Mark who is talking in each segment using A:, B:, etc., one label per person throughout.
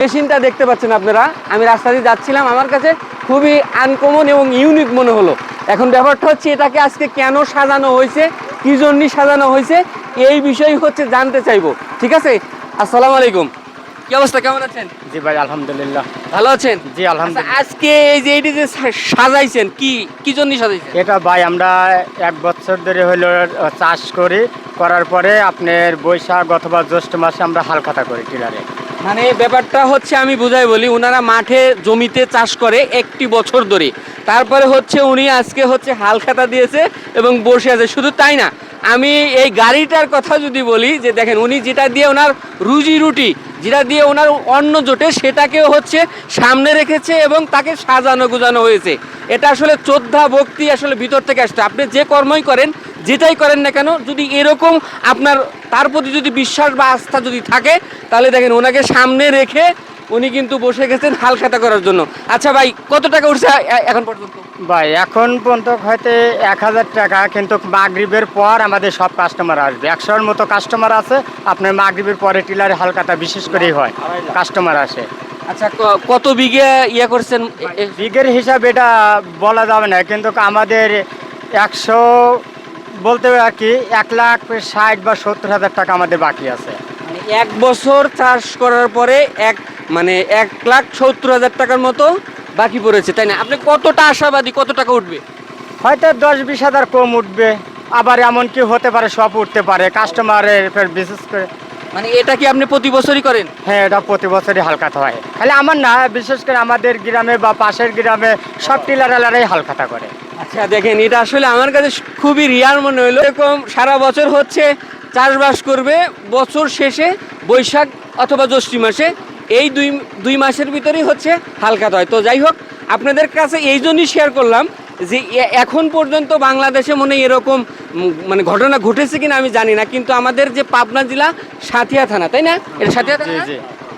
A: মেশিনটা দেখতে পাচ্ছেন আপনারা, আমি রাস্তা দিয়ে যাচ্ছিলাম, আমার কাছে খুবই আনকমন এবং ইউনিক মনে হলো। এখন ব্যাপারটা হচ্ছে এটাকে আজকে কেন সাজানো হয়েছে, কি জন্য সাজানো হয়েছে, এই বিষয় হচ্ছে জানতে চাইবো। ঠিক আছে, আসসালামু আলাইকুম। কি অবস্থা, কেমন আছেন?
B: জি ভাই, আলহামদুলিল্লাহ
A: ভালো আছেন?
B: জি আলহামদুলিল্লাহ।
A: আচ্ছা, আজকে এই যে এইটি যে সাজাইছেন, কি জন্য সাজাইছেন?
B: এটা ভাই আমরা 1 বছর ধরে হলো চাষ করার পরে আপনার বৈশাখ অথবা জ্যৈষ্ঠ মাসে আমরা হালখাতা করি টিলারে।
A: মানে ব্যাপারটা হচ্ছে আমি বুঝাই বলি, ওনারা মাঠে জমিতে চাষ করে একটি বছর ধরে, তারপরে হচ্ছে উনি আজকে হচ্ছে হাল খাতা দিয়েছে এবং বসে আছে। শুধু তাই না, আমি এই গাড়িটার কথা যদি বলি, যে দেখেন উনি যেটা দিয়ে ওনার রুজি রুটি, যেটা দিয়ে ওনার অন্ন জোটে, সেটাকেও হচ্ছে সামনে রেখেছে এবং তাকে সাজানো গুজানো হয়েছে। এটা আসলে শ্রদ্ধা ভক্তি আসলে ভিতর থেকে আসছে। আপনি যে কর্মই করেন, যেটাই করেন না কেন, যদি এরকম আপনার তার প্রতি যদি বিশ্বাস বা আস্থা যদি থাকে, তাহলে দেখেন ওনাকে সামনে রেখে উনি কিন্তু বসে গেছেন হাল খাতা করার জন্য। আচ্ছা ভাই, কত টাকা উঠছে এখন পর্যন্ত?
B: ভাই এখন পর্যন্ত হয়তো 1000 টাকা, কিন্তু মাগরিবের পর আমাদের সব কাস্টমার আসবে। 100-এর মতো কাস্টমার আছে। আপনার মাগরিবের পরে টিলারে হালখাতা বিশেষ করেই হয়, কাস্টমার আসে।
A: আচ্ছা, কত বিঘে ইয়ে করছেন?
B: বিঘের হিসাব এটা বলা যাবে না, কিন্তু আমাদের 100 বলতে আর কি 1,60,000 বা 70,000 টাকা আমাদের বাকি আছে।
A: মানে 1 বছর চাষ করার পরে মানে 1,70,000 টাকার মতো বাকি পড়েছে, তাই না? আপনি কতটা আশাবাদী, কত টাকা উঠবে?
B: হয়তো 10-20 হাজার কম উঠবে, আবার এমন কি হতে পারে সব উঠতে পারে কাস্টমারের বিশেষ করে।
A: মানে এটা কি আপনি প্রতি বছরই করেন?
B: হ্যাঁ, এটা প্রতি বছরই হালখাতা হয়। খালি আমার না, বিশেষ করে আমাদের গ্রামে বা পাশের গ্রামে সব টিলারাই হালখাতা করে।
A: আচ্ছা দেখেন, এটা আসলে আমার কাছে খুবই রিয়ার মনে হলো। এরকম সারা বছর হচ্ছে চাষবাস করবে, বছর শেষে বৈশাখ অথবা জ্যৈষ্ঠ মাসে, এই দুই মাসের ভিতরেই হচ্ছে হালখাতা হয়। তো যাই হোক, আপনাদের কাছে এই জন্যই শেয়ার করলাম যে এখন পর্যন্ত বাংলাদেশে মনে হয় এরকম মানে ঘটনা ঘটেছে কিনা আমি জানি না, কিন্তু আমাদের যে পাবনা জেলা সাথিয়া থানা, তাই না? এটা সাথিয়া থানা?
B: জি।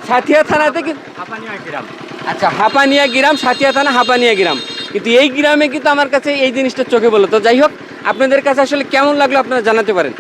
A: সাথিয়া থানাতে কি?
B: হাপানিয়া গ্রাম।
A: আচ্ছা, হাপানিয়া গ্রাম, সাথিয়া থানা হাপানিয়া গ্রাম। কিন্তু এই গ্রামে কিন্তু আমার কাছে এই জিনিসটা চোখে বললো। তো যাই হোক, আপনাদের কাছে আসলে কেমন লাগলো আপনারা জানাতে পারেন।